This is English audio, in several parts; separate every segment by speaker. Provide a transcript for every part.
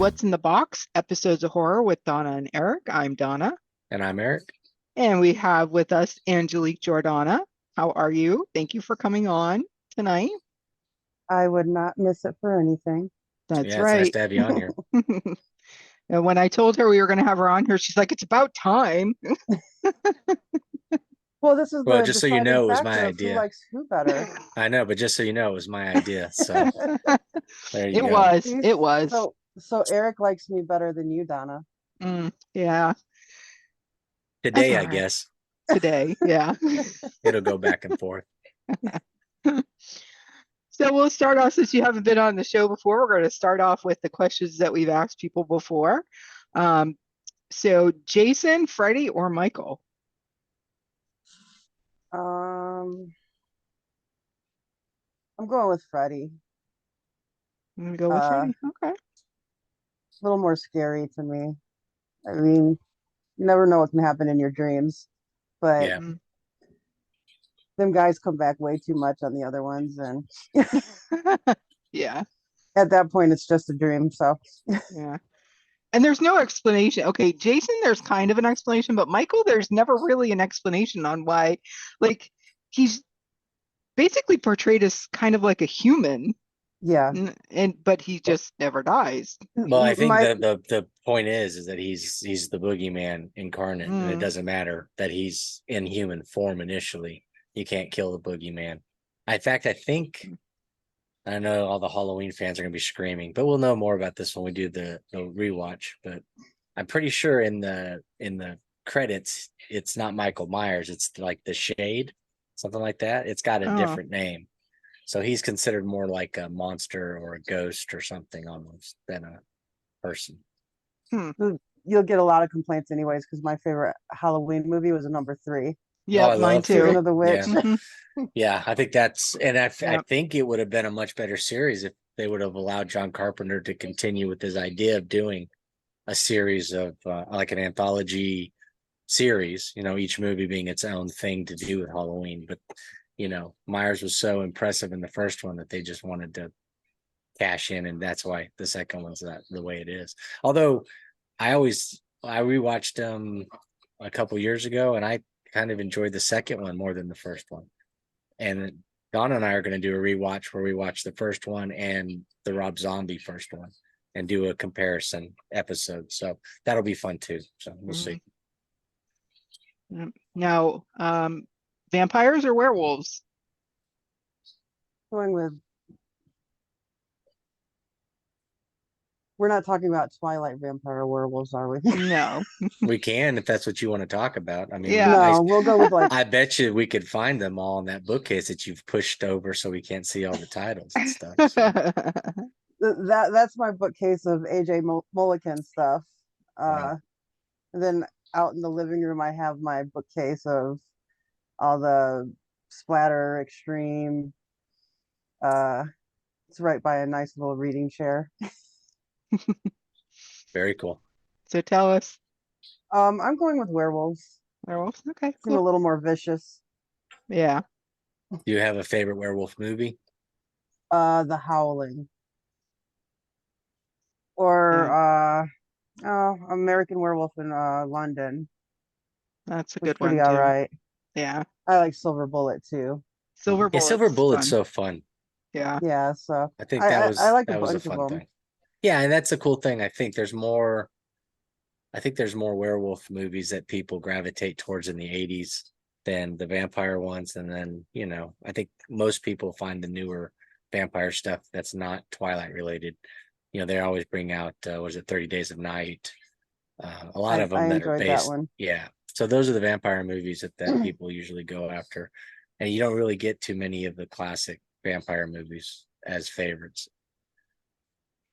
Speaker 1: What's in the Box, Episodes of Horror with Donna and Eric. I'm Donna.
Speaker 2: And I'm Eric.
Speaker 1: And we have with us Angelique Jordonna. How are you? Thank you for coming on tonight.
Speaker 3: I would not miss it for anything.
Speaker 1: That's
Speaker 2: Yeah, it's nice
Speaker 1: right.
Speaker 2: to have you on here.
Speaker 1: And when I told her we were going to have her on here, she's like, it's about time.
Speaker 3: Well, this is
Speaker 2: Well,
Speaker 3: the
Speaker 2: just so you
Speaker 3: deciding
Speaker 2: know, it was my
Speaker 3: factor of who
Speaker 2: idea.
Speaker 3: likes who better.
Speaker 2: I know, but just so you know, it was my idea. So there you
Speaker 1: It
Speaker 2: go.
Speaker 1: was.
Speaker 3: See,
Speaker 1: It was.
Speaker 3: So Eric likes me better than you, Donna.
Speaker 1: Yeah, that's
Speaker 2: Today,
Speaker 1: all
Speaker 2: I
Speaker 1: right.
Speaker 2: guess
Speaker 1: Today. Yeah.
Speaker 2: it'll go back and forth.
Speaker 1: So we'll start off, since you haven't been on the show before, we're going to start off with the questions that we've asked people before. So Jason, Freddie, or Michael?
Speaker 3: I'm going with Freddie.
Speaker 1: I'm going to go with
Speaker 3: A
Speaker 1: Freddie. Okay.
Speaker 3: little more scary to me. I mean, you never know what can happen in your dreams, but
Speaker 2: Yeah.
Speaker 3: them guys come back way too much on the other ones, and
Speaker 1: Yeah.
Speaker 3: at that point, it's just a dream. So
Speaker 1: Yeah. And there's no explanation. Okay, Jason, there's kind of an explanation, but Michael, there's never really an explanation on why. Like, he's basically portrayed as kind of like a human,
Speaker 3: yeah,
Speaker 1: but he just never dies.
Speaker 2: Well, I think
Speaker 3: my
Speaker 2: the point is that he's the boogeyman incarnate, and it
Speaker 1: Mm.
Speaker 2: doesn't matter that he's in human form initially. You can't kill the boogeyman. In fact, I know all the Halloween fans are gonna be screaming, but we'll know more about this when we do the rewatch. But I'm pretty sure in the credits, it's not Michael Myers, it's like the Shade, something like that. It's got a
Speaker 1: Oh.
Speaker 2: different name. So he's considered more like a monster or a ghost or something almost than a person.
Speaker 3: you'll get a lot of complaints anyways, because my favorite Halloween movie was a number 3,
Speaker 1: Yeah,
Speaker 2: I
Speaker 1: mine
Speaker 2: love
Speaker 1: too.
Speaker 3: Season
Speaker 2: three.
Speaker 3: of the Witch.
Speaker 2: Yeah.
Speaker 1: Mhm.
Speaker 2: Yeah, I think that's, and I
Speaker 1: Yep.
Speaker 2: think it would have been a much better series if they would have allowed John Carpenter to continue with his idea of doing a series of like an anthology series, each movie being its own thing to do with Halloween. But, Myers was so impressive in the first one that they just wanted to cash in, and that's why the second one's the way it is. Although I rewatched a couple years ago, and I kind of enjoyed the second one more than the first one. And Donna and I are going to do a rewatch where we watch the first one and the Rob Zombie first one and do a comparison episode. So that'll be fun too. So we'll see.
Speaker 1: Yep. Now, vampires or werewolves?
Speaker 3: Going with, we're not talking about Twilight vampire werewolves, are we?
Speaker 1: No.
Speaker 2: We can, if that's what you want to talk about. I mean,
Speaker 1: Yeah.
Speaker 3: No, we'll go with like
Speaker 2: I bet you we could find them all in that bookcase that you've pushed over so we can't see all the titles and stuff. So.
Speaker 3: that's my bookcase of AJ Mulligan stuff.
Speaker 2: Wow.
Speaker 3: And then out in the living room, I have my bookcase of all the splatter extreme. It's right by a nice little reading chair.
Speaker 2: Very cool.
Speaker 1: So tell us.
Speaker 3: I'm going with werewolves.
Speaker 1: Werewolves? Okay,
Speaker 3: Seem a
Speaker 1: cool.
Speaker 3: little more vicious.
Speaker 1: Yeah.
Speaker 2: Do you have a favorite werewolf movie?
Speaker 3: The Howling. Or American Werewolf in London.
Speaker 1: That's a
Speaker 3: Was
Speaker 1: good
Speaker 3: pretty
Speaker 1: one
Speaker 3: all
Speaker 1: too.
Speaker 3: right.
Speaker 1: Yeah.
Speaker 3: I like Silver Bullet too.
Speaker 1: Silver
Speaker 2: Yeah, Silver
Speaker 1: Bullet's
Speaker 2: Bullet's
Speaker 1: fun.
Speaker 2: so fun.
Speaker 1: Yeah.
Speaker 3: Yeah, so
Speaker 2: I think
Speaker 3: I like a
Speaker 2: that was a
Speaker 3: bunch of
Speaker 2: fun
Speaker 3: them.
Speaker 2: thing. Yeah, and that's a cool thing. I think there's more werewolf movies that people gravitate towards in the 80s than the vampire ones. And then, I think most people find the newer vampire stuff that's not Twilight related. They always bring out, was it 30 Days of Night? A lot of them
Speaker 3: I
Speaker 2: that are
Speaker 3: enjoyed that
Speaker 2: based.
Speaker 3: one.
Speaker 2: Yeah. So those are the vampire movies that people usually go after. And you don't really get too many of the classic vampire movies as favorites.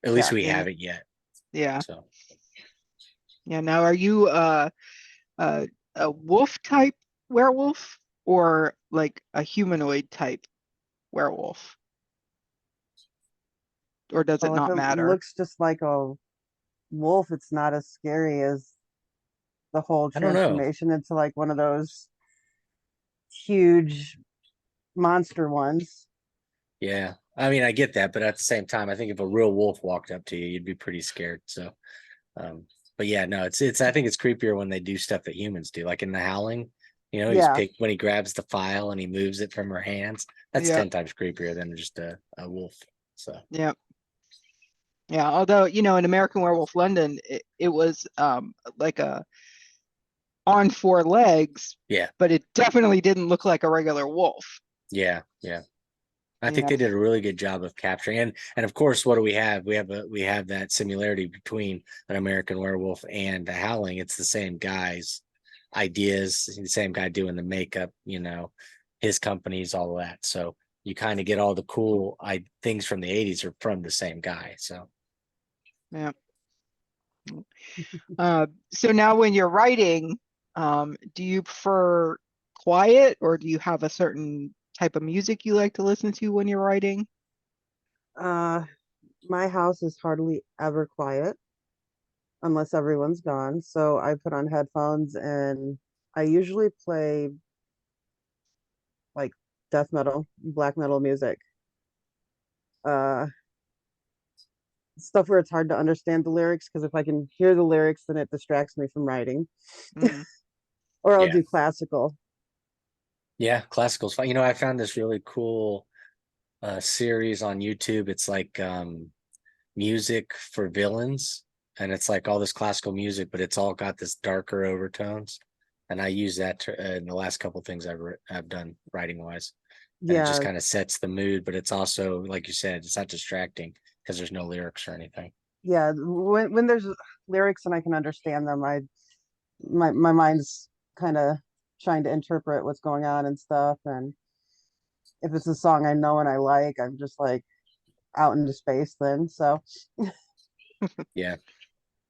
Speaker 2: At least we
Speaker 1: Yeah.
Speaker 2: haven't yet.
Speaker 1: Yeah.
Speaker 2: So
Speaker 1: Yeah. Now, are you a wolf type werewolf or like a humanoid type werewolf? Or does it
Speaker 3: Well, if
Speaker 1: not
Speaker 3: it
Speaker 1: matter?
Speaker 3: looks just like a wolf, it's not as scary as the whole
Speaker 2: I don't know.
Speaker 3: transformation into like one of those huge monster ones.
Speaker 2: Yeah. I mean, I get that, but at the same time, I think if a real wolf walked up to you, you'd be pretty scared. So, but yeah, no, it's. I think it's creepier when they do stuff that humans do, like in The Howling. You know,
Speaker 3: Yeah,
Speaker 2: when he grabs the file and he moves it from her hands. That's
Speaker 1: Yeah,
Speaker 2: 10 times creepier than just a wolf. So
Speaker 1: yeah, yeah. Although, in American Werewolf London, it was like a on four legs,
Speaker 2: yeah,
Speaker 1: but it definitely didn't look like a regular wolf.
Speaker 2: yeah. I think
Speaker 1: Yeah.
Speaker 2: they did a really good job of capturing and of course, what do we have? We have that similarity between an American Werewolf and The Howling. It's the same guy's ideas, the same guy doing the makeup, his companies, all of that. So you kind of get all the cool things from the 80s are from the same guy. So
Speaker 1: Yeah. So now when you're writing, do you prefer quiet or do you have a certain type of music you like to listen to when you're writing?
Speaker 3: uh, my house is hardly ever quiet unless everyone's gone. So I put on headphones and I usually play like death metal, black metal music. Uh, Stuff where it's hard to understand the lyrics because if I can hear the lyrics, then it distracts me from writing.
Speaker 1: Mm,
Speaker 3: Or I'll
Speaker 2: yeah,
Speaker 3: do classical.
Speaker 2: yeah, classical's fun. I found this really cool series on YouTube. It's like music for villains, and it's like all this classical music, but it's all got this darker overtones. And I use that in the last couple of things I've done writing wise, and it just
Speaker 3: Yeah,
Speaker 2: kind of sets the mood. But it's also, like you said, it's not distracting because there's no lyrics or anything.
Speaker 3: yeah. When there's lyrics and I can understand them, my mind's kind of trying to interpret what's going on and stuff. And if it's a song I know and I like, I'm just like out into space then. So,
Speaker 2: Yeah,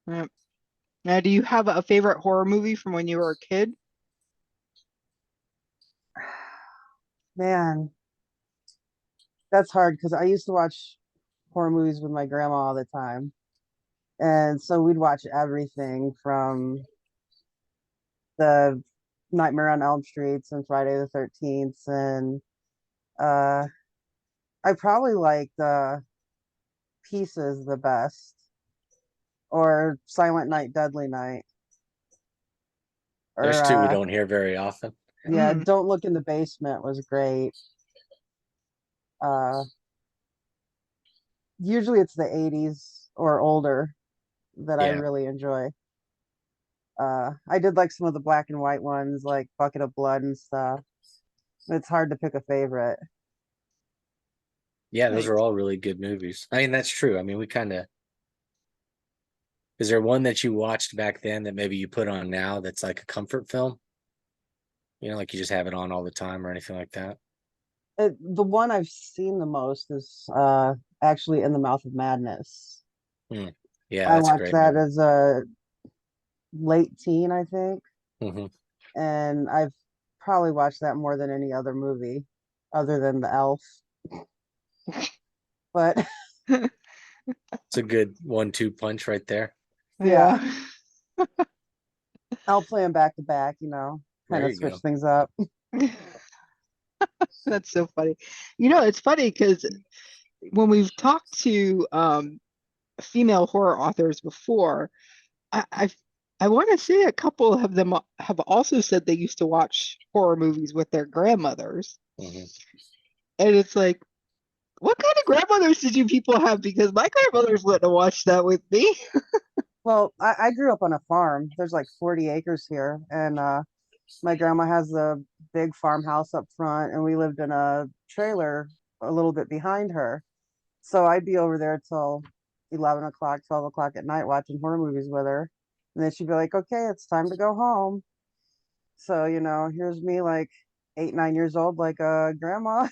Speaker 1: yeah. Now, do you have a favorite horror movie from when you were a kid?
Speaker 3: man, that's hard because I used to watch horror movies with my grandma all the time. And so we'd watch everything from the Nightmare on Elm Streets and Friday the 13th. And uh, I probably like the Pieces the best or Silent Night, Deadly Night.
Speaker 2: there's
Speaker 3: Or
Speaker 2: two we don't hear very often.
Speaker 3: yeah,
Speaker 1: Mm,
Speaker 3: Don't Look in the Basement was great. Uh, Usually it's the 80s or older that I
Speaker 2: Yeah,
Speaker 3: really enjoy. I did like some of the black and white ones, like Bucket of Blood and stuff. It's hard to pick a favorite.
Speaker 2: yeah, those are
Speaker 1: nice.
Speaker 2: all really good movies. I mean, that's true. I mean, we kind of. Is there one that you watched back then that maybe you put on now that's like a comfort film? Like you just have it on all the time or anything like that?
Speaker 3: The one I've seen the most is actually In the Mouth of Madness.
Speaker 2: Hmm. Yeah,
Speaker 3: I
Speaker 2: that's a
Speaker 3: watched
Speaker 2: great
Speaker 3: that
Speaker 2: movie.
Speaker 3: as a late teen, I think,
Speaker 2: Hmm.
Speaker 3: and I've probably watched that more than any other movie other than The Elf. But
Speaker 2: It's a good 1-2 punch right there.
Speaker 3: yeah,
Speaker 1: Yeah.
Speaker 3: I'll play them back to back, kind
Speaker 2: There
Speaker 3: of
Speaker 2: you
Speaker 3: switch
Speaker 2: go.
Speaker 3: things up.
Speaker 1: That's so funny. It's funny because when we've talked to female horror authors before, I've I want to say a couple of them have also said they used to watch horror movies with their grandmothers.
Speaker 2: Hmm.
Speaker 1: And it's like, what kind of grandmothers did you people have? Because my grandmothers wouldn't have watched that with me.
Speaker 3: Well, I grew up on a farm. There's like 40 acres here, and my grandma has a big farmhouse up front, and we lived in a trailer a little bit behind her. So I'd be over there till 11 o'clock, 12 o'clock at night watching horror movies with her. And then she'd be like, okay, it's time to go home. So, here's me like 8, 9 years old, like grandma.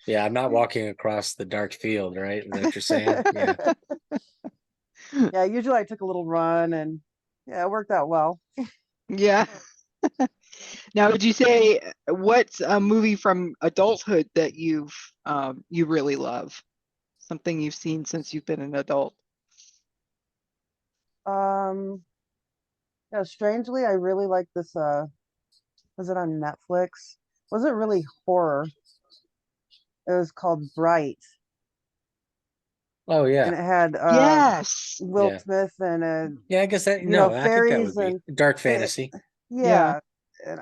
Speaker 2: Yeah, I'm not walking across the dark field, right? Is that what you're saying? Yeah.
Speaker 3: Yeah, usually I took a little run and yeah, it worked out well.
Speaker 1: Yeah. Now, would you say what's a movie from adulthood that you really love? Something you've seen since you've been an adult?
Speaker 3: Um, Strangely, I really like this was it on Netflix? Wasn't really horror. It was called Bright,
Speaker 2: Oh
Speaker 3: and
Speaker 2: yeah,
Speaker 3: it had
Speaker 1: Yes.
Speaker 3: Will
Speaker 2: yeah,
Speaker 3: Smith and
Speaker 2: yeah. I guess that
Speaker 3: you know,
Speaker 2: no, I think that
Speaker 3: fairies
Speaker 2: would be
Speaker 3: and
Speaker 2: dark
Speaker 3: it,
Speaker 2: fantasy.
Speaker 1: Yeah.
Speaker 3: yeah, and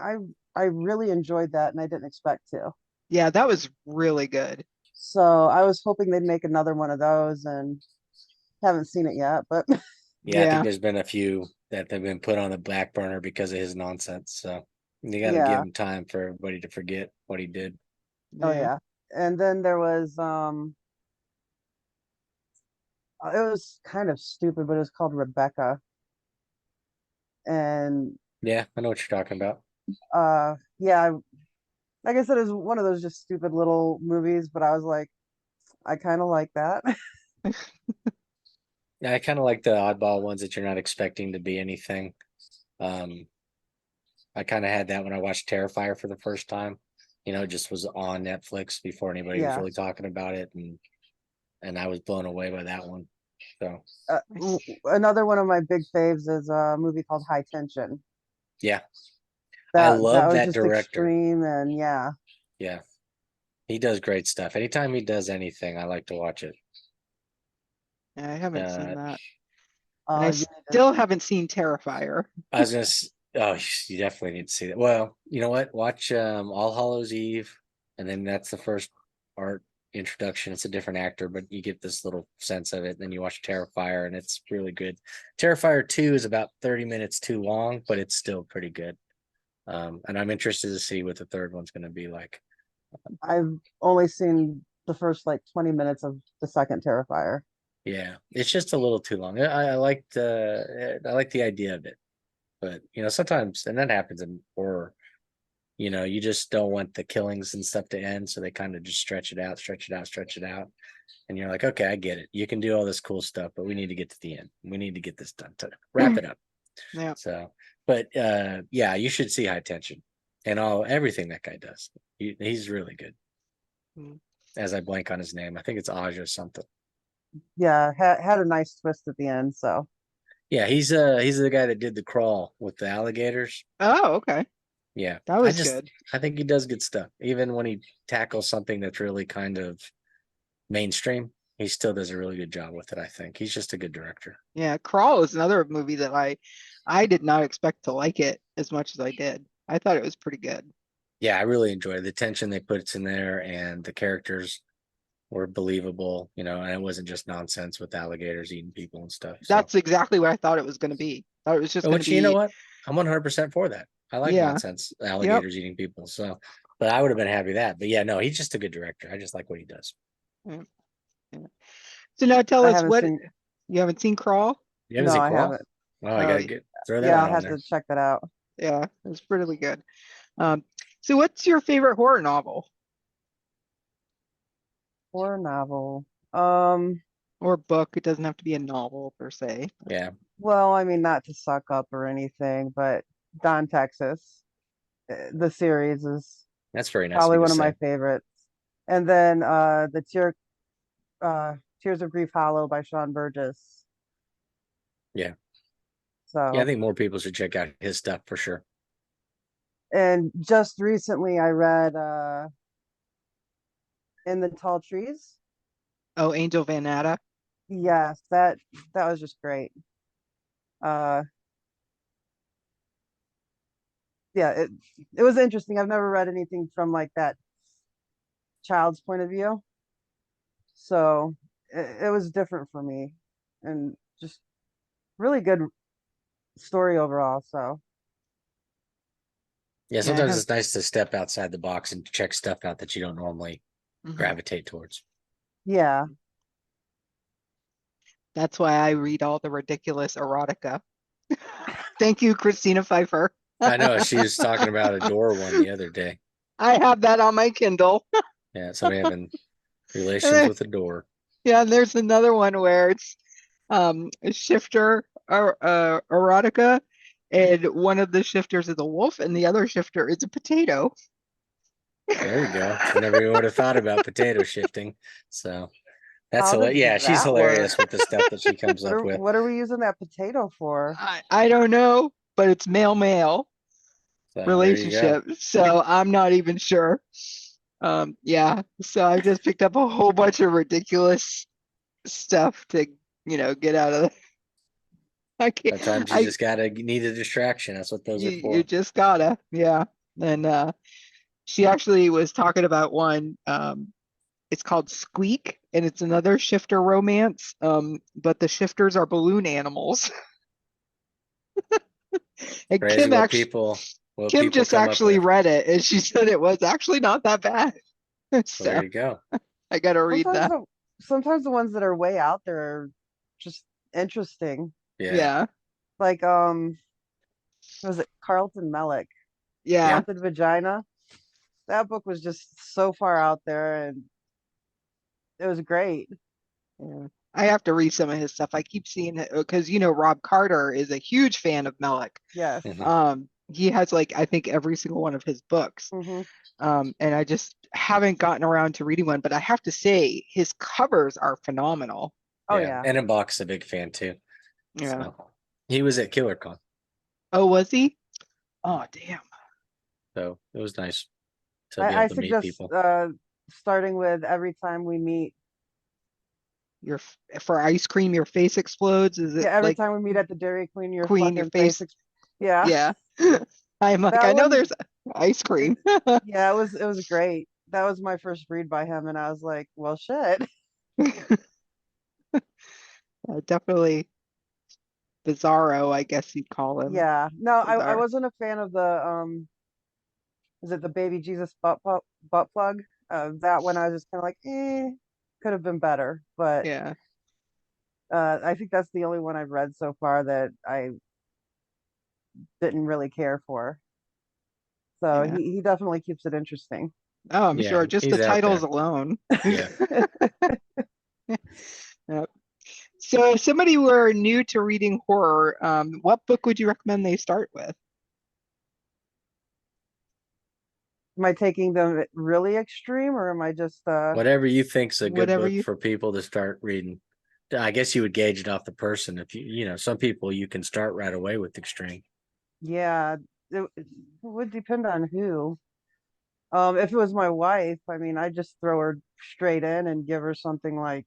Speaker 3: I really enjoyed that, and I didn't expect to.
Speaker 1: Yeah, that was really good.
Speaker 3: So I was hoping they'd make another one of those, and haven't seen it yet, but
Speaker 2: Yeah, I think
Speaker 1: Yeah.
Speaker 2: there's been a few that have been put on the back burner because of his nonsense. So you got to give
Speaker 3: yeah,
Speaker 2: him time for everybody to forget what he did.
Speaker 3: oh
Speaker 1: Yeah.
Speaker 3: yeah. And then there was it was kind of stupid, but it was called Rebecca, and
Speaker 2: Yeah, I know what you're talking about.
Speaker 3: yeah, like I said, it was one of those just stupid little movies, but I was like, I kind of like that.
Speaker 2: Yeah, I kind of like the oddball ones that you're not expecting to be anything. Um, I kind of had that when I watched Terrifier for the first time. It just was on Netflix before anybody was
Speaker 3: Yeah.
Speaker 2: really talking about it, and I was blown away by that one. So
Speaker 3: Another one of my big faves is a movie called High Tension.
Speaker 2: yeah, I
Speaker 3: That
Speaker 2: love
Speaker 3: was
Speaker 2: that
Speaker 3: just
Speaker 2: director.
Speaker 3: extreme, and yeah.
Speaker 2: Yeah, he does great stuff. Anytime he does anything, I like to watch it.
Speaker 1: I haven't seen
Speaker 2: Uh,
Speaker 1: that. And
Speaker 3: Oh,
Speaker 1: I
Speaker 3: you need to.
Speaker 1: still haven't seen Terrifier.
Speaker 2: I was gonna. Oh, you definitely need to see that. Well, you know what? Watch All Hallows Eve, and then that's the first art introduction. It's a different actor, but you get this little sense of it. Then you watch Terrifier, and it's really good. Terrifier 2 is about 30 minutes too long, but it's still pretty good. And I'm interested to see what the third one's going to be like.
Speaker 3: I've only seen the first like 20 minutes of the second Terrifier.
Speaker 2: Yeah, it's just a little too long. I like the idea of it, but sometimes, and that happens in horror. You just don't want the killings and stuff to end, so they kind of just stretch it out, stretch it out, stretch it out, and you're like, okay, I get it. You can do all this cool stuff, but we need to get to the end. We need to get this done to wrap it up.
Speaker 1: Yeah.
Speaker 2: So, but yeah, you should see High Tension and everything that guy does. He's really good.
Speaker 1: Mm.
Speaker 2: As I blank on his name, I think it's Aj or something.
Speaker 3: Yeah, had a nice twist at the end. So
Speaker 2: Yeah, he's the guy that did The Crawl with the alligators.
Speaker 1: Oh, okay.
Speaker 2: Yeah,
Speaker 1: That was good.
Speaker 2: I think he does good stuff. Even when he tackles something that's really kind of mainstream, he still does a really good job with it. I think he's just a good director.
Speaker 1: Yeah, Crawl is another movie that I did not expect to like it as much as I did. I thought it was pretty good.
Speaker 2: Yeah, I really enjoy it. The tension they put in there, and the characters were believable, and it wasn't just nonsense with alligators eating people and stuff. So,
Speaker 1: That's exactly what I thought it was going to be. Thought it was just going to
Speaker 2: which you know
Speaker 1: be,
Speaker 2: what, I'm 100% for that. I like
Speaker 1: yeah.
Speaker 2: nonsense
Speaker 1: Yep.
Speaker 2: alligators eating people. So, but I would have been happy with that. But yeah, no, he's just a good director. I just like what he does.
Speaker 1: Yeah. Yeah. So now tell
Speaker 3: I
Speaker 1: us
Speaker 3: haven't
Speaker 1: what
Speaker 3: seen.
Speaker 1: you haven't seen Crawl?
Speaker 2: You haven't
Speaker 3: No,
Speaker 2: seen
Speaker 3: I
Speaker 2: Crawl?
Speaker 3: haven't.
Speaker 2: Oh, I
Speaker 1: Oh,
Speaker 2: gotta throw that
Speaker 3: Yeah,
Speaker 2: one
Speaker 3: I'll
Speaker 2: on
Speaker 3: have
Speaker 2: there.
Speaker 3: to check that out.
Speaker 1: yeah, it's really good. So what's your favorite horror novel
Speaker 3: Horror novel.
Speaker 1: or book? It doesn't have to be a novel per se.
Speaker 2: Yeah,
Speaker 3: Well, I mean, not to suck up or anything, but Don Texas, the series is
Speaker 2: that's very nice of
Speaker 3: probably
Speaker 2: you to
Speaker 3: one of my
Speaker 2: say.
Speaker 3: favorites. And then Tears of Grief Hollow by Sean Burgess.
Speaker 2: Yeah, yeah, I
Speaker 3: So,
Speaker 2: think more people should check out his stuff for sure.
Speaker 3: and just recently I read In the Tall Trees.
Speaker 1: Oh, Angel Van Natta.
Speaker 3: Yes, that was just great. Uh yeah, it was interesting. I've never read anything from like that child's point of view. So it was different for me and just really good story overall. So
Speaker 2: Yeah,
Speaker 1: Yeah, I
Speaker 2: sometimes
Speaker 1: have.
Speaker 2: it's nice to step outside the box and check stuff out that you don't normally
Speaker 1: Mhm.
Speaker 2: gravitate towards.
Speaker 3: yeah.
Speaker 1: That's why I read all the ridiculous erotica. Thank you, Christina Pfeiffer.
Speaker 2: I know she was talking about a door one the other day.
Speaker 1: I have that on my Kindle.
Speaker 2: Yeah, somebody having
Speaker 1: And
Speaker 2: relations with a door.
Speaker 1: yeah, and there's another one where it's a shifter or erotica, and one of the shifters is a wolf and the other shifter is a potato.
Speaker 2: There you go. I never even would have thought about potato shifting. So that's
Speaker 3: How does
Speaker 2: yeah, she's
Speaker 3: that work?
Speaker 2: hilarious with the stuff that she comes up with.
Speaker 3: What are we using that potato for?
Speaker 1: I don't know, but it's male male
Speaker 2: So there you go.
Speaker 1: relationship, so I'm not even sure. Yeah. So I just picked up a whole bunch of ridiculous stuff to, get out of the I can't
Speaker 2: Sometimes you
Speaker 1: I
Speaker 2: just gotta need a distraction. That's what those are
Speaker 1: you
Speaker 2: for.
Speaker 1: just gotta, yeah. And she actually was talking about one, it's called Squeak, and it's another shifter romance. But the shifters are balloon animals. And
Speaker 2: Crazy what
Speaker 1: Kim
Speaker 2: people
Speaker 1: just
Speaker 2: come up
Speaker 1: actually
Speaker 2: with.
Speaker 1: read it and she said it was actually not that bad.
Speaker 2: Well, there
Speaker 1: So
Speaker 2: you go.
Speaker 1: I gotta read
Speaker 3: Sometimes
Speaker 1: that.
Speaker 3: the sometimes the ones that are way out there are just interesting.
Speaker 2: Yeah.
Speaker 1: Yeah.
Speaker 3: Like was it Carlton Melick,
Speaker 1: Yeah.
Speaker 2: Yeah.
Speaker 3: Haunted Vagina? That book was just so far out there and it was great.
Speaker 1: Yeah. I have to read some of his stuff. I keep seeing it because Rob Carter is a huge fan of Melick.
Speaker 3: Yes.
Speaker 2: Hmm.
Speaker 1: He has like I think every single one of his books.
Speaker 3: Hmm.
Speaker 1: And I just haven't gotten around to reading one, but I have to say his covers are phenomenal.
Speaker 3: Oh
Speaker 2: Yeah.
Speaker 3: yeah.
Speaker 2: And in box a big fan too.
Speaker 1: Yeah.
Speaker 2: So he was at KillerCon.
Speaker 1: Oh, was he? Oh, damn.
Speaker 2: So it was nice to be able
Speaker 3: I
Speaker 2: to meet
Speaker 3: suggest
Speaker 2: people.
Speaker 3: starting with Every Time We Meet.
Speaker 1: For ice cream, your face explodes. Is it
Speaker 3: Yeah, every
Speaker 1: like
Speaker 3: time we meet at the Dairy Queen, your
Speaker 1: Queen, your
Speaker 3: fucking face.
Speaker 1: face?
Speaker 3: Yeah,
Speaker 1: Yeah. I'm like,
Speaker 3: that
Speaker 1: I know
Speaker 3: one.
Speaker 1: there's ice cream.
Speaker 3: Yeah, it was great. That was my first read by him, and I was like, well, shit.
Speaker 1: Definitely bizarro, I guess you'd call him.
Speaker 3: Yeah. No, I
Speaker 1: Bizarre.
Speaker 3: wasn't a fan of the is it the Baby Jesus butt plug? That one I was just kind of like, could have been better, but
Speaker 1: Yeah.
Speaker 3: I think that's the only one I've read so far that I didn't really care for. So
Speaker 1: Yeah.
Speaker 3: he definitely keeps it interesting.
Speaker 1: Oh, I'm
Speaker 2: Yeah.
Speaker 1: sure. Just the
Speaker 2: He's out
Speaker 1: titles
Speaker 2: there.
Speaker 1: alone.
Speaker 2: Yeah.
Speaker 1: Yep. So if somebody were new to reading horror, what book would you recommend they start with?
Speaker 3: Am I taking them really extreme or am I just
Speaker 2: Whatever you think's a good
Speaker 1: Whatever
Speaker 2: book
Speaker 1: you
Speaker 2: for people to start reading. I guess you would gauge it off the person. If some people you can start right away with extreme.
Speaker 3: yeah, it would depend on who. If it was my wife, I mean, I'd just throw her straight in and give her something like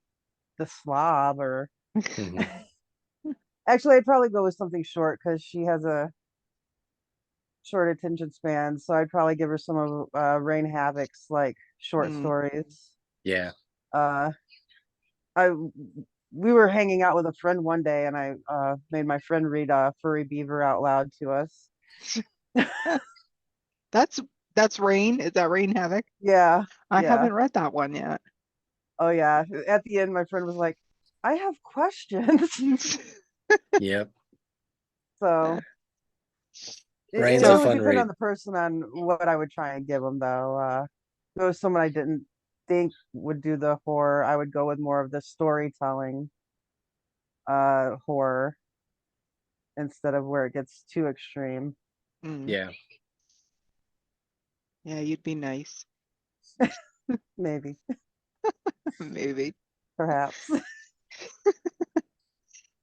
Speaker 3: The Slob or
Speaker 2: Hmm.
Speaker 3: actually I'd probably go with something short because she has a short attention span. So I'd probably give her some of Rain Havoc's like short
Speaker 1: Hmm.
Speaker 3: stories.
Speaker 2: Yeah.
Speaker 3: Uh I we were hanging out with a friend one day and I made my friend read Furry Beaver out loud to us.
Speaker 1: That's that's Rain. Is that Rain Havoc?
Speaker 3: Yeah,
Speaker 1: I
Speaker 3: yeah.
Speaker 1: haven't read that one yet.
Speaker 3: Oh yeah. At the end my friend was like, I have questions.
Speaker 2: Yep.
Speaker 3: So
Speaker 2: Rain's
Speaker 3: it
Speaker 2: a
Speaker 1: So
Speaker 3: would
Speaker 2: fun
Speaker 3: depend on
Speaker 2: read.
Speaker 3: the person on what I would try and give them though. If it was someone I didn't think would do the horror, I would go with more of the storytelling horror instead of where it gets too extreme.
Speaker 1: mm,
Speaker 2: Yeah.
Speaker 1: yeah, you'd be nice.
Speaker 3: Maybe,
Speaker 1: Maybe.
Speaker 3: perhaps.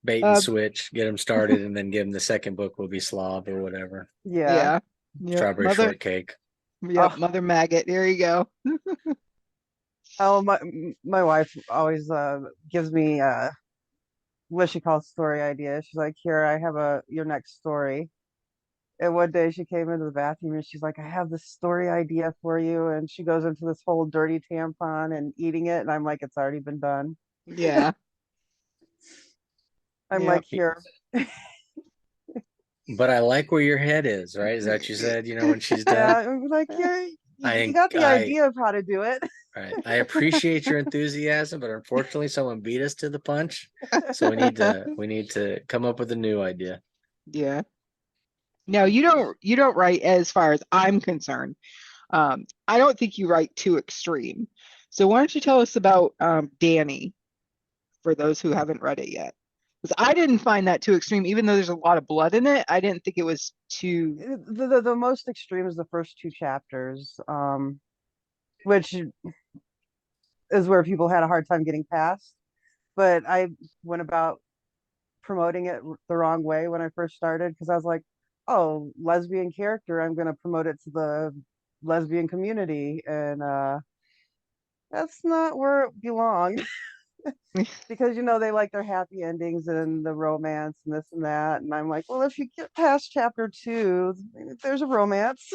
Speaker 2: Bait and
Speaker 1: Uh,
Speaker 2: switch, get them started, and then give them the second book will be Slob or whatever.
Speaker 3: Yeah.
Speaker 1: yeah. Yep.
Speaker 2: Strawberry shortcake.
Speaker 1: Yep,
Speaker 3: Oh,
Speaker 1: Mother Maggot. There you go.
Speaker 3: oh my wife always gives me what she calls story ideas. She's like, "Here, I have a your next story." And one day she came into the bathroom and she's like, "I have this story idea for you." And she goes into this whole dirty tampon and eating it, and I'm like, "It's already been done."
Speaker 1: Yeah.
Speaker 3: I'm
Speaker 1: Yep.
Speaker 3: like, "Here."
Speaker 2: But I like where your head is, right? Is that what you said, when she's
Speaker 3: Yeah,
Speaker 2: done?
Speaker 3: I'm like, "Here, you
Speaker 2: I
Speaker 3: got the
Speaker 2: I
Speaker 3: idea of how to do it."
Speaker 2: right. I appreciate your enthusiasm, but unfortunately someone beat us to the punch. So we need to come up with a new idea.
Speaker 1: Yeah. No, you don't write as far as I'm concerned. I don't think you write too extreme. So why don't you tell us about Danny for those who haven't read it yet? Because I didn't find that too extreme, even though there's a lot of blood in it. I didn't think it was too.
Speaker 3: The most extreme is the first two chapters, which is where people had a hard time getting past. But I went about promoting it the wrong way when I first started because I was like, oh, lesbian character, I'm going to promote it to the lesbian community, and that's not where it belongs. Because they like their happy endings and the romance and this and that, and I'm like, well, if you get past chapter 2, there's a romance.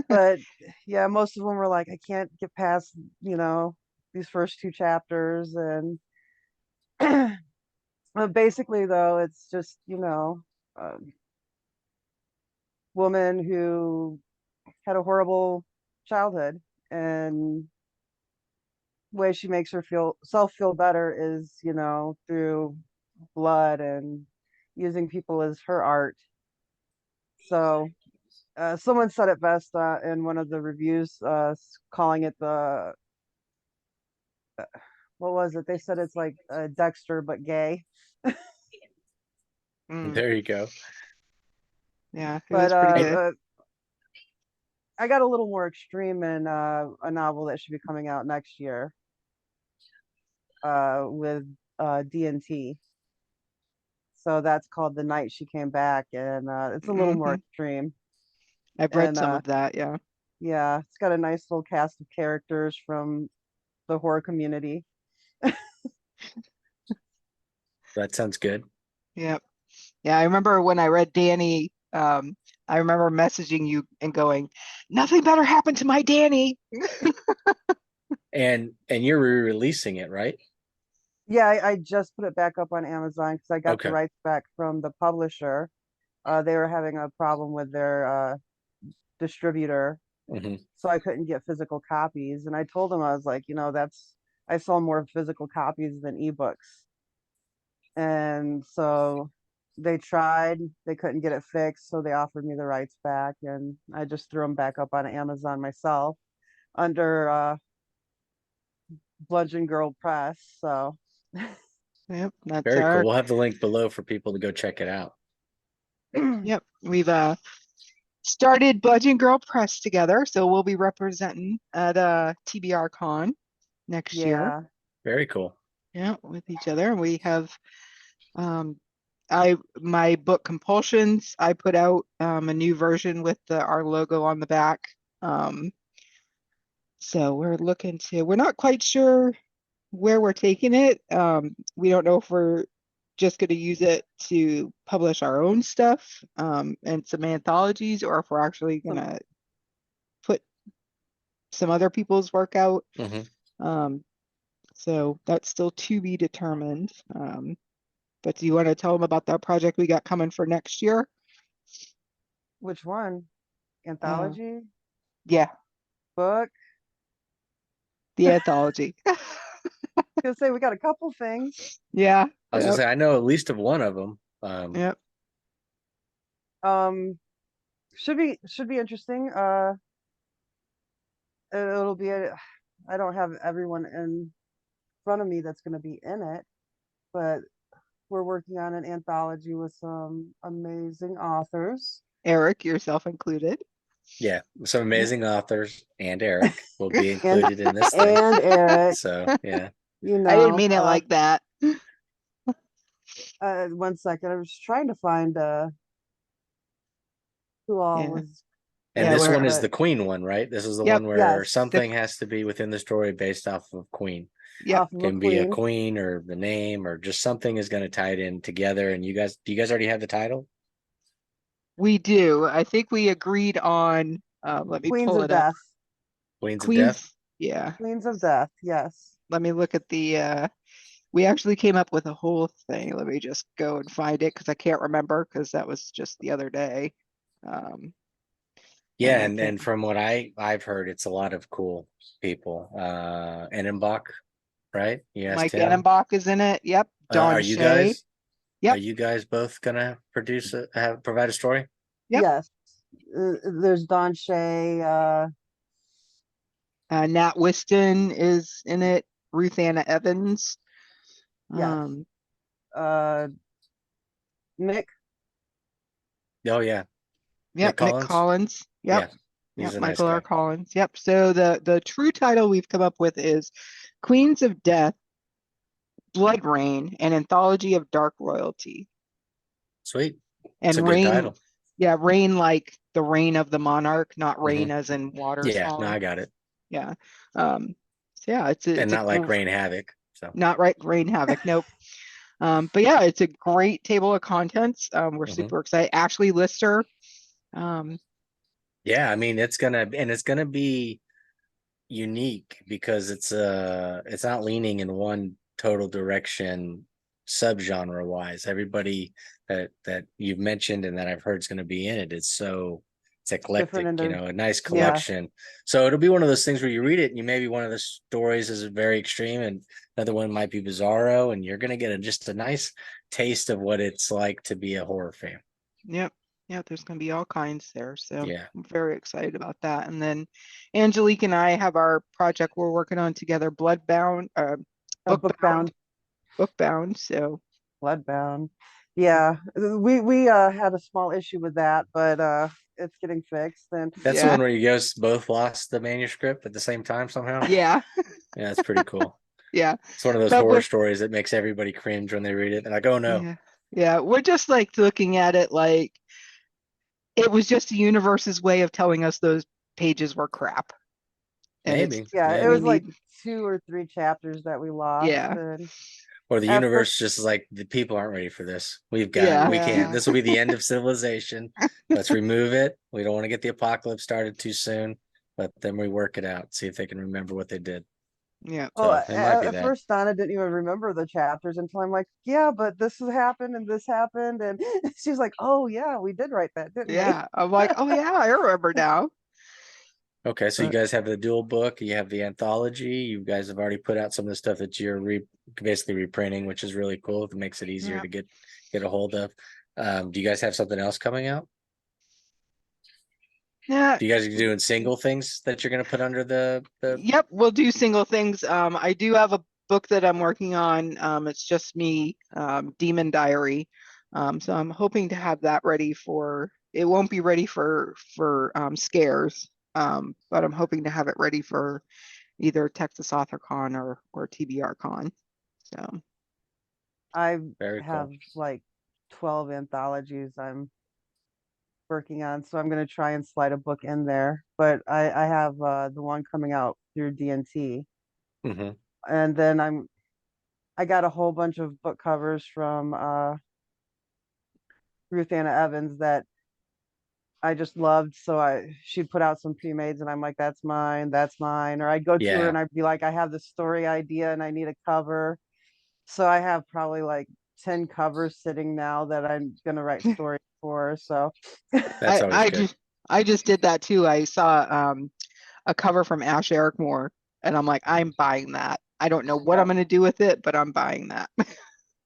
Speaker 3: But yeah, most of them were like, I can't get past these first 2 chapters, and basically though, it's just a woman who had a horrible childhood, and way she makes her feel better is through blood and using people as her art. So someone said it best in one of the reviews, calling it what was it? They said it's like Dexter but gay.
Speaker 2: There you go.
Speaker 1: Yeah, it
Speaker 3: But
Speaker 1: was pretty good.
Speaker 3: I got a little more extreme in a novel that should be coming out next year with D&T. So that's called The Night She Came Back, and it's a little more
Speaker 1: Hmm.
Speaker 3: extreme.
Speaker 1: I've read
Speaker 3: And
Speaker 1: some of that. Yeah.
Speaker 3: yeah, it's got a nice little cast of characters from the horror community.
Speaker 2: That sounds good.
Speaker 1: Yep. Yeah, I remember when I read Danny, I remember messaging you and going, nothing better happened to my Danny.
Speaker 2: And you're re-releasing it, right?
Speaker 3: Yeah, I just put it back up on Amazon because I got the
Speaker 2: Okay.
Speaker 3: rights back from the publisher. They were having a problem with their distributor,
Speaker 2: Hmm.
Speaker 3: so I couldn't get physical copies. And I told them, I was like, I sell more physical copies than ebooks. And so they tried, they couldn't get it fixed, so they offered me the rights back, and I just threw them back up on Amazon myself under Bludgeon Girl Press. So
Speaker 1: Yep, that's
Speaker 2: Very cool.
Speaker 1: our
Speaker 2: We'll have the link below for people to go check it out.
Speaker 1: yep. We've started Budget Girl Press together, so we'll be representing at TBR Con next year.
Speaker 3: yeah,
Speaker 2: Very cool.
Speaker 1: Yeah, with each other. We have um my book Compulsions, I put out a new version with our logo on the back. So we're not quite sure where we're taking it. We don't know if we're just going to use it to publish our own stuff and some anthologies, or if we're actually going
Speaker 3: some
Speaker 1: to put some other people's work out.
Speaker 2: Hmm.
Speaker 1: So that's still to be determined. But do you want to tell them about that project we got coming for next year?
Speaker 3: which one?
Speaker 1: Uh,
Speaker 3: Anthology
Speaker 1: yeah,
Speaker 3: book?
Speaker 1: the anthology.
Speaker 3: Gonna say we got a couple things.
Speaker 1: Yeah.
Speaker 2: I was gonna
Speaker 1: Yep.
Speaker 2: say I know at least of one of them.
Speaker 1: Yep.
Speaker 3: Um, should be interesting. It'll be I don't have everyone in front of me that's going to be in it, but we're working on an anthology with some amazing authors.
Speaker 1: Eric, yourself included.
Speaker 2: Yeah, some amazing authors and Eric will be
Speaker 3: and
Speaker 2: included in this thing.
Speaker 3: and Eric,
Speaker 2: So yeah,
Speaker 1: I didn't mean it like that.
Speaker 3: 1 second, I was trying to find who all
Speaker 1: Yeah.
Speaker 3: was
Speaker 2: and
Speaker 1: Yeah,
Speaker 3: in
Speaker 2: this
Speaker 3: it,
Speaker 1: we're
Speaker 2: one is
Speaker 3: but
Speaker 2: the Queen one, right? This is the
Speaker 1: yep.
Speaker 2: one where
Speaker 3: yes,
Speaker 1: The
Speaker 2: something has to be within the story based off of Queen.
Speaker 1: yep.
Speaker 3: off of a
Speaker 2: Can be a
Speaker 3: queen.
Speaker 2: queen or the name or just something is going to tie it in together. And do you guys already have the title?
Speaker 1: We do. I think we agreed on let me
Speaker 3: Queens
Speaker 1: pull
Speaker 3: of
Speaker 1: it up.
Speaker 3: Death.
Speaker 2: Queens of Death.
Speaker 1: Queens. Yeah.
Speaker 3: Queens of Death, yes.
Speaker 1: Let me look at the we actually came up with a whole thing. Let me just go and find it because I can't remember because that was just the other day.
Speaker 2: Yeah,
Speaker 1: And I
Speaker 2: and
Speaker 1: can't.
Speaker 2: from what I've heard, it's a lot of cool people. Annenbach, right? You asked
Speaker 1: Mike
Speaker 2: him.
Speaker 1: Annenbach is in it. Yep. Don
Speaker 2: Are you
Speaker 1: Shea.
Speaker 2: guys? Are
Speaker 1: Yep.
Speaker 2: you guys both gonna provide a story?
Speaker 1: Yep.
Speaker 3: Yes. There's Don Shay,
Speaker 1: Nat Whiston is in it. Ruth Anna Evans.
Speaker 3: yes.
Speaker 1: Um,
Speaker 3: Uh, Nick,
Speaker 2: Oh yeah, Nick
Speaker 1: yep. Nick
Speaker 2: Collins.
Speaker 1: Collins. Yep.
Speaker 2: Yeah, he's
Speaker 1: Yep.
Speaker 2: a nice
Speaker 1: Michael R.
Speaker 2: guy.
Speaker 1: Collins. Yep. So the true title we've come up with is Queens of Death, Blood Rain, an anthology of dark royalty.
Speaker 2: Sweet. It's
Speaker 1: And
Speaker 2: a good
Speaker 1: Rain,
Speaker 2: title.
Speaker 1: yeah, Rain like the reign of the monarch, not
Speaker 2: Mhm.
Speaker 1: reign as in waters
Speaker 2: Yeah, no,
Speaker 1: falling.
Speaker 2: I got it.
Speaker 1: Yeah. So yeah,
Speaker 2: And
Speaker 1: it's a
Speaker 2: not like Rain Havoc. So
Speaker 1: not right reign havoc. Nope. But yeah, it's a great table of contents. We're
Speaker 2: mhm.
Speaker 1: super excited. Ashley Lister. Um,
Speaker 2: Yeah, I mean it's gonna be unique because it's not leaning in one total direction subgenre wise. Everybody that you've mentioned and that I've heard is going to be in it is so it's
Speaker 3: Different
Speaker 2: eclectic,
Speaker 3: in their,
Speaker 2: a nice
Speaker 3: yeah,
Speaker 2: collection. So it'll be one of those things where you read it and you maybe one of the stories is very extreme and another one might be bizarro, and you're going to get just a nice taste of what it's like to be a horror fan.
Speaker 1: yep. Yeah, there's going to be all kinds there. So
Speaker 2: Yeah.
Speaker 1: I'm very excited about that. And then Angelique and I have our project we're working on together, Bloodbound, Bookbound,
Speaker 3: bookbound,
Speaker 1: Bookbound. So
Speaker 3: bloodbound. Yeah, we had a small issue with that, but it's getting fixed. And
Speaker 2: That's the
Speaker 1: yeah,
Speaker 2: one where you guys both lost the manuscript at the same time somehow.
Speaker 1: yeah,
Speaker 2: Yeah, that's pretty cool.
Speaker 1: yeah.
Speaker 2: It's one of those
Speaker 1: But
Speaker 2: horror
Speaker 1: we're
Speaker 2: stories that makes everybody cringe when they read it. They're like, oh no.
Speaker 1: yeah, yeah. We're just like looking at it like it was just the universe's way of telling us those pages were crap. And it's
Speaker 2: Maybe,
Speaker 3: yeah, it
Speaker 1: we
Speaker 2: maybe.
Speaker 3: was like
Speaker 1: need
Speaker 3: 2 or 3 chapters that we lost.
Speaker 1: yeah,
Speaker 3: And
Speaker 2: Or the
Speaker 3: at
Speaker 2: universe
Speaker 3: first,
Speaker 2: just is like the people aren't ready for this.
Speaker 1: yeah,
Speaker 2: We can't.
Speaker 3: yeah,
Speaker 2: This will be the end of civilization. Let's remove it. We don't want to get the apocalypse started too soon. Let them rework it out, see if they can remember what they did.
Speaker 1: yeah.
Speaker 3: well,
Speaker 2: So it might be
Speaker 3: at
Speaker 2: that.
Speaker 3: first Donna didn't even remember the chapters until I'm like, yeah, but this has happened and this happened, and she's like, oh yeah, we did write that, didn't we?
Speaker 1: Yeah. I'm like, oh yeah, I remember now.
Speaker 2: Okay, so you
Speaker 1: But
Speaker 2: guys have the dual book, you have the anthology. You guys have already put out some of the stuff that you're basically reprinting, which is really cool. It makes it easier
Speaker 1: yeah.
Speaker 2: to get a hold of. Do you guys have something else coming out?
Speaker 1: Yeah.
Speaker 2: Do you guys are doing single things that you're going to put under the?
Speaker 1: Yep, we'll do single things. I do have a book that I'm working on. It's just me, Demon Diary. So I'm hoping to have that ready for, it won't be ready for scares. But I'm hoping to have it ready for either Texas AuthorCon or TBR Con. So
Speaker 3: I
Speaker 2: Very
Speaker 3: have
Speaker 2: cool.
Speaker 3: like 12 anthologies I'm working on, so I'm gonna try and slide a book in there. But I have the one coming out through DNT,
Speaker 2: Hmm.
Speaker 3: and then I got a whole bunch of book covers from Ruth Anna Evans that I just loved. So she'd put out some pre-mades, and I'm like, that's mine. Or I'd go to her
Speaker 2: Yeah,
Speaker 3: and I'd be like, I have this story idea and I need a cover. So I have probably like 10 covers sitting now that I'm gonna write stories for. So
Speaker 2: that's
Speaker 1: I
Speaker 2: always
Speaker 1: I
Speaker 2: good.
Speaker 1: just I just did that too. I saw a cover from Ash Ericmore, and I'm like, I'm buying that. I don't know what
Speaker 3: yeah,
Speaker 1: I'm gonna do with it, but I'm buying that.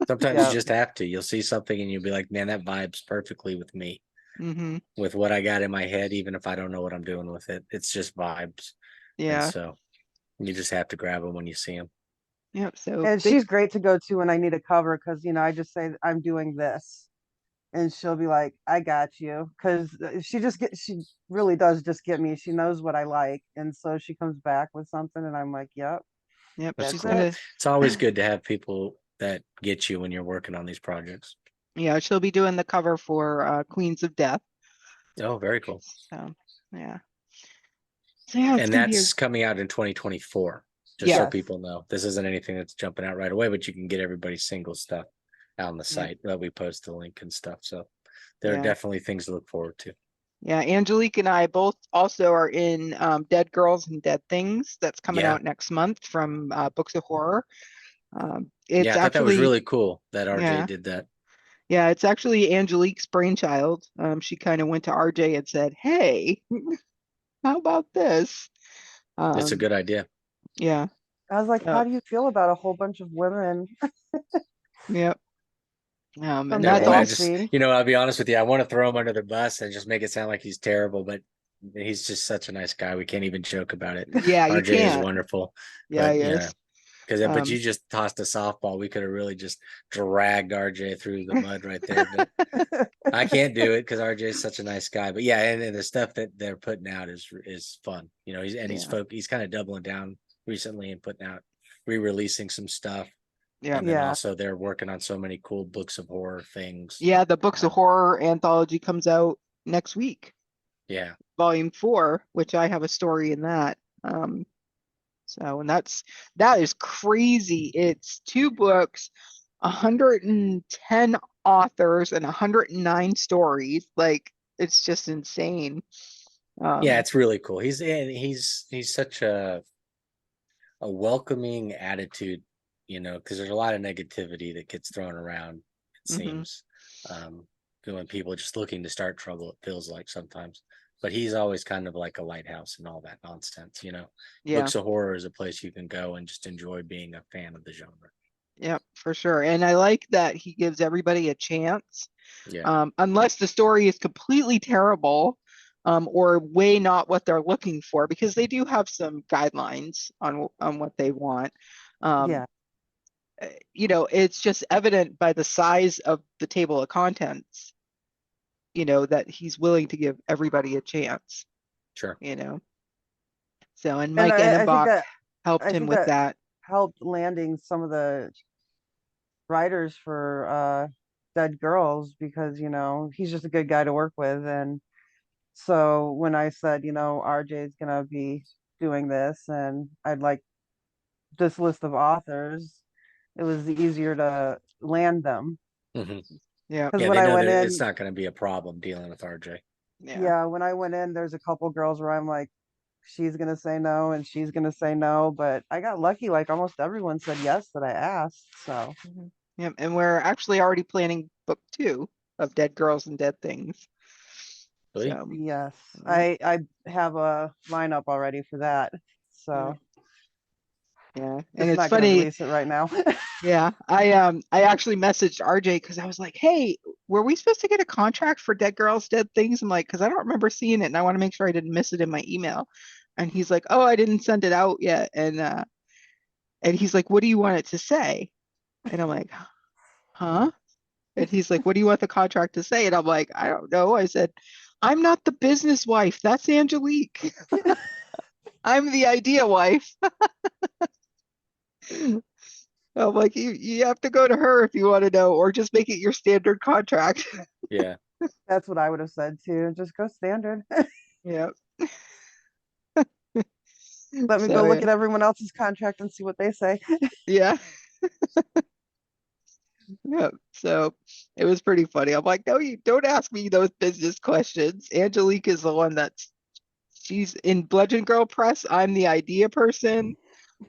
Speaker 2: Sometimes you
Speaker 3: yeah,
Speaker 2: just have to. You'll see something and you'll be like, man, that vibes perfectly with me,
Speaker 1: Hmm.
Speaker 2: with what I got in my head, even if I don't know what I'm doing with it. It's just vibes. And
Speaker 1: Yeah.
Speaker 2: so you just have to grab them when you see them.
Speaker 1: Yep. So
Speaker 3: and
Speaker 1: big.
Speaker 3: she's great to go to when I need a cover because I just say I'm doing this, and she'll be like, I got you, because she really does just get me. She knows what I like, and so she comes back with something, and I'm like, yep,
Speaker 1: Yep.
Speaker 2: That's
Speaker 1: She's
Speaker 3: that's
Speaker 2: cool.
Speaker 3: it.
Speaker 1: gonna.
Speaker 2: It's always good to have people that get you when you're working on these projects.
Speaker 1: Yeah, she'll be doing the cover for Queens of Death.
Speaker 2: Oh, very cool.
Speaker 1: So yeah. So yeah, it's
Speaker 2: And
Speaker 1: gonna be a
Speaker 2: that's coming out in 2024, just so
Speaker 1: yeah.
Speaker 3: Yes.
Speaker 2: people know. This isn't anything that's jumping out right away, but you can get everybody's single stuff out on the
Speaker 1: Yeah.
Speaker 2: site that we post the link and stuff. So there are
Speaker 1: Yeah.
Speaker 2: definitely things to look forward to.
Speaker 1: Yeah. Angelique and I both also are in Dead Girls and Dead Things. That's coming
Speaker 2: Yeah.
Speaker 1: out next month from Books of Horror. It's
Speaker 2: Yeah, I thought that was
Speaker 1: actually
Speaker 2: really cool that RJ
Speaker 1: yeah.
Speaker 2: did that.
Speaker 1: Yeah, it's actually Angelique's brainchild. She kind of went to RJ and said, "Hey, how about this?"
Speaker 2: It's a
Speaker 1: Um,
Speaker 2: good idea.
Speaker 1: yeah.
Speaker 3: I was like, how
Speaker 1: So
Speaker 3: do you feel about a whole bunch of women
Speaker 1: yeah.
Speaker 3: from
Speaker 1: And
Speaker 3: the
Speaker 2: Never
Speaker 1: that's
Speaker 2: mind. I
Speaker 3: indie
Speaker 1: also
Speaker 2: just,
Speaker 3: scene?
Speaker 2: I'll be honest with you. I want to throw him under the bus and just make it sound like he's terrible, but he's just such a nice guy. We can't even joke about it.
Speaker 1: yeah, you
Speaker 2: RJ is
Speaker 1: can't.
Speaker 2: wonderful,
Speaker 1: Yeah,
Speaker 2: but
Speaker 1: he
Speaker 2: yeah,
Speaker 1: is.
Speaker 2: but
Speaker 1: Um,
Speaker 2: you just tossed a softball. We could have really just dragged RJ through the mud right there, but I can't do it because RJ is such a nice guy. But yeah, and the stuff that they're putting out is fun.
Speaker 1: yeah.
Speaker 2: He's kind of doubling down recently and putting out re-releasing some stuff.
Speaker 1: Yeah.
Speaker 2: And then
Speaker 3: Yeah.
Speaker 2: also they're working on so many cool books of horror things.
Speaker 1: Yeah, the Books of
Speaker 2: Um,
Speaker 1: Horror anthology comes out next week.
Speaker 2: Yeah.
Speaker 1: volume 4, which I have a story in that. So, and that is crazy. It's 2 books, 110 authors, and 109 stories. Like, it's just insane.
Speaker 2: Yeah, it's really cool. He's such a welcoming attitude, because there's a lot of negativity that gets thrown around, it
Speaker 1: mhm.
Speaker 2: seems. When people are just looking to start trouble, it feels like sometimes. But he's always kind of like a lighthouse and all that nonsense.
Speaker 1: Yeah,
Speaker 2: Books of horror is a place you can go and just enjoy being a fan of the genre.
Speaker 1: yeah, for sure. And I like that he gives everybody a chance.
Speaker 2: Yeah.
Speaker 1: Unless the story is completely terrible, or way not what they're looking for, because they do have some guidelines on what they want. Um,
Speaker 3: Yeah.
Speaker 1: it's just evident by the size of the table of contents, that he's willing to give everybody a chance,
Speaker 2: Sure.
Speaker 1: you know. So, and
Speaker 3: And
Speaker 1: Mike Enenbach helped
Speaker 3: I
Speaker 1: him
Speaker 3: think
Speaker 1: with
Speaker 3: that
Speaker 1: that.
Speaker 3: helped landing some of the writers for Dead Girls because, he's just a good guy to work with. And so when I said, RJ's gonna be doing this and I'd like this list of authors, it was easier to land them.
Speaker 2: Hmm.
Speaker 1: Yeah,
Speaker 3: Because
Speaker 2: Yeah,
Speaker 3: when
Speaker 2: they
Speaker 3: I
Speaker 2: know
Speaker 3: went
Speaker 2: that it's
Speaker 3: in,
Speaker 2: not going to be a problem dealing with RJ.
Speaker 1: yeah.
Speaker 3: yeah, when I went in, there's a couple girls where I'm like, she's gonna say no and she's gonna say no, but I got lucky, like almost everyone said yes that I asked. So
Speaker 1: Mhm. Yeah, and we're actually already planning book 2 of Dead Girls and Dead Things.
Speaker 2: Really?
Speaker 1: So,
Speaker 3: yes,
Speaker 1: yep,
Speaker 3: I have a lineup already for that.
Speaker 1: yeah,
Speaker 3: So
Speaker 1: yeah. And
Speaker 3: just
Speaker 1: it's
Speaker 3: not gonna
Speaker 1: funny.
Speaker 3: release it right now.
Speaker 1: Yeah, I actually messaged RJ because I was like, "Hey, were we supposed to get a contract for Dead Girls, Dead Things?" I'm like, "Because I don't remember seeing it, and I want to make sure I didn't miss it in my email." And he's like, "Oh, I didn't send it out yet." And he's like, "What do you want it to say?" And I'm like, "Huh?" And he's like, "What do you want the contract to say?" And I'm like, "I don't know." I said, "I'm not the business wife. That's Angelique. I'm the idea wife." I'm like, you have to go to her if you want to know, or just make it your standard contract."
Speaker 2: Yeah.
Speaker 3: That's what I would have said too. Just go standard.
Speaker 1: Yeah.
Speaker 3: Let me go
Speaker 1: So
Speaker 3: look
Speaker 1: yeah,
Speaker 3: at everyone else's contract and see what they say.
Speaker 1: yeah, yeah. So it was pretty funny. I'm like, no, you don't ask me those business questions. Angelique is the one she's in Bludgeon Girl Press. I'm the idea person.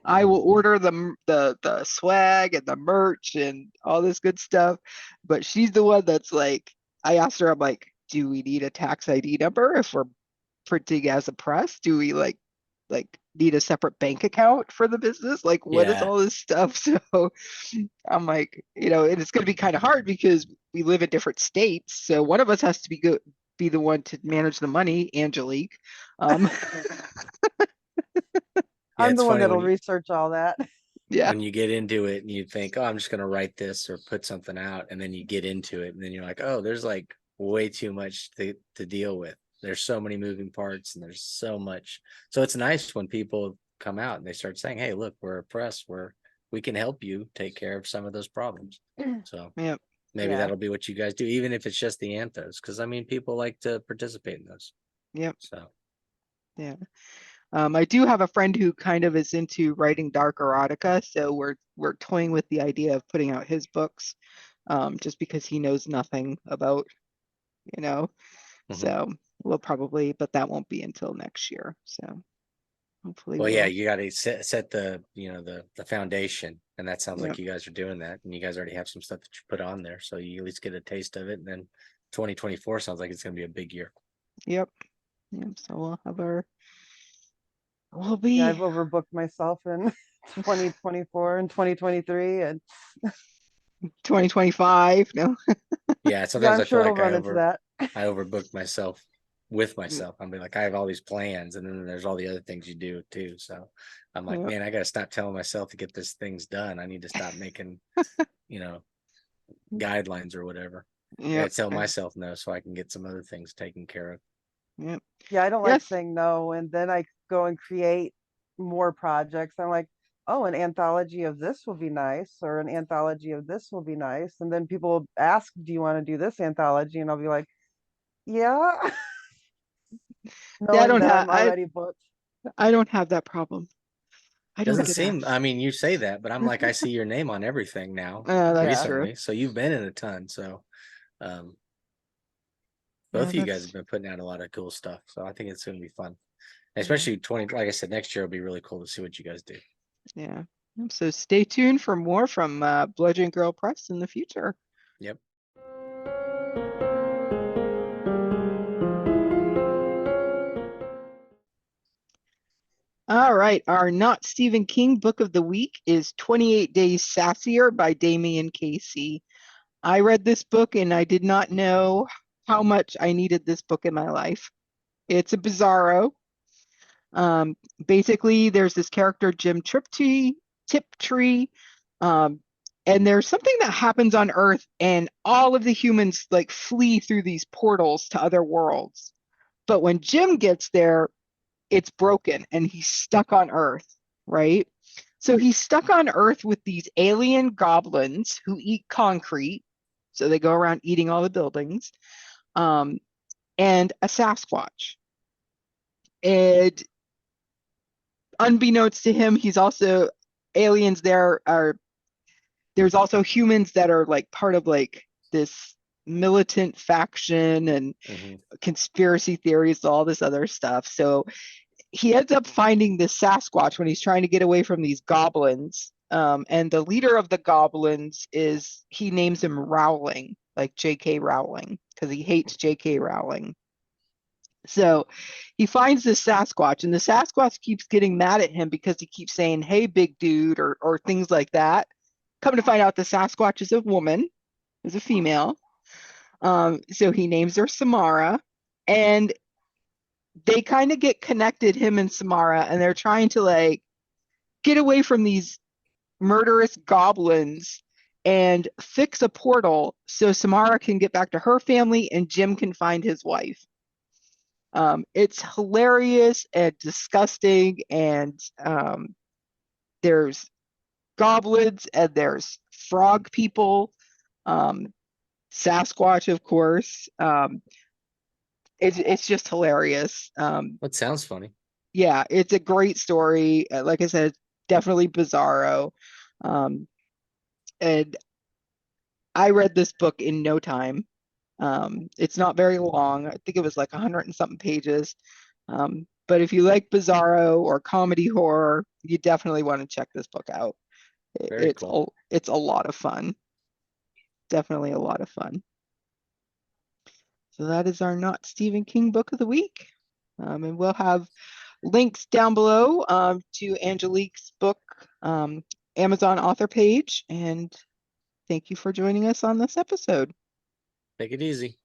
Speaker 1: I will order the swag and the merch and all this good stuff. But she's the one that's like, I asked her, I'm like, do we need a tax ID number if we're printing as a press? Do we like need a separate bank account for the business? Like, what is
Speaker 2: Yeah.
Speaker 1: all this stuff? So I'm like, and it's gonna be kind of hard because we live in different states. So one of us has to be the one to manage the money, Angelique. Um,
Speaker 2: Yeah.
Speaker 3: I'm
Speaker 2: It's
Speaker 3: the one
Speaker 2: funny
Speaker 3: that'll research all that.
Speaker 1: yeah,
Speaker 2: when you get into it and you think, oh, I'm just going to write this or put something out. And then you get into it and then you're like, oh, there's like way too much to deal with. There's so many moving parts and there's so much. So it's nice when people come out and they start saying, hey, look, we're a press where we can help you take care of some of those problems. So
Speaker 1: yeah,
Speaker 2: maybe
Speaker 3: Yeah.
Speaker 2: that'll be what you guys do, even if it's just the anthos. Cause I mean, people like to participate in those.
Speaker 1: yeah,
Speaker 2: So,
Speaker 1: yeah. I do have a friend who kind of is into writing dark erotica, so we're toying with the idea of putting out his books, just because he knows nothing about, you know.
Speaker 2: mhm.
Speaker 1: So we'll probably, but that won't be until next year. So hopefully
Speaker 2: Well, yeah,
Speaker 1: we'll,
Speaker 2: you got to set the foundation, and that sounds
Speaker 1: yeah,
Speaker 2: like you guys are doing that, and you guys already have some stuff that you put on there, so you at least get a taste of it. And then 2024 sounds like it's going to be a big year.
Speaker 1: yep, yep. So we'll
Speaker 3: Yeah,
Speaker 1: be
Speaker 3: I've overbooked myself in 2024 and 2023 and
Speaker 1: 2025. No,
Speaker 2: Yeah,
Speaker 3: yeah,
Speaker 2: sometimes
Speaker 3: I'm
Speaker 2: I feel
Speaker 3: sure it'll
Speaker 2: like
Speaker 3: run into that.
Speaker 2: I overbooked myself with myself. I'm like I have all these plans, and then there's all the other things you do too. So I'm like,
Speaker 1: yeah,
Speaker 2: man, I got to stop telling myself to get this things done. I need to stop making you know guidelines or whatever. I got
Speaker 1: yep,
Speaker 2: to tell myself no, so I can get some other things taken care of.
Speaker 1: yep.
Speaker 3: Yeah, I don't like
Speaker 1: Yes,
Speaker 3: saying no, and then I go and create more projects. I'm like, oh, an anthology of this will be nice, or an anthology of this will be nice. And then people ask, do you want to do this anthology? And I'll be like, yeah. knowing that I'm already booked.
Speaker 1: I don't have that problem. I don't
Speaker 2: Doesn't
Speaker 1: get
Speaker 2: seem,
Speaker 1: asked.
Speaker 2: I mean, you say that, but I'm like, I see your name on everything now
Speaker 1: That's
Speaker 3: Yeah.
Speaker 1: true.
Speaker 2: recently. So you've been in a ton. So both
Speaker 1: Yeah,
Speaker 2: of you guys
Speaker 1: that's
Speaker 2: have been putting out a lot of cool stuff. So I think it's going to be fun.
Speaker 1: yeah.
Speaker 2: Especially 20, like I said, next year will be really cool to see what you guys do.
Speaker 1: Yeah. So stay tuned for more from Bludgeon Girl Press in the future.
Speaker 2: Yep.
Speaker 1: All right. Our not Stephen King book of the week is 28 Days Sassier by Damien Casey. I read this book and I did not know how much I needed this book in my life. It's a bizarro. Basically, there's this character, Jim Tiptree, and there's something that happens on Earth, and all of the humans like flee through these portals to other worlds. But when Jim gets there, it's broken and he's stuck on Earth, right? So he's stuck on Earth with these alien goblins who eat concrete. So they go around eating all the buildings, and a Sasquatch. And unbeknownst to him, he's also aliens there are there's also humans that are like part of like this militant faction and conspiracy theories, all this other stuff. So he ends up finding this Sasquatch when he's trying to get away from these goblins. And the leader of the goblins he names him Rowling, like J.K. Rowling, because he hates J.K. Rowling. So he finds this Sasquatch, and the Sasquatch keeps getting mad at him because he keeps saying, "Hey, big dude," or things like that. Come to find out, the Sasquatch is a woman, is a female. So he names her Samara, and they kind of get connected, him and Samara, and they're trying to like get away from these murderous goblins and fix a portal so Samara can get back to her family and Jim can find his wife. It's hilarious and disgusting, and there's goblins and there's frog people, Sasquatch, of course. It's just hilarious.
Speaker 2: That sounds funny.
Speaker 1: Yeah, it's a great story. Like I said, definitely bizarro. And I read this book in no time. It's not very long. I think it was like 100 and something pages. But if you like bizarro or comedy horror, you definitely want to check this book out.
Speaker 2: Very cool.
Speaker 1: It's a lot of fun. Definitely a lot of fun. So that is our not Stephen King book of the week. And we'll have links down below to Angelique's book, Amazon author page. And thank you for joining us on this episode.
Speaker 2: Take it easy.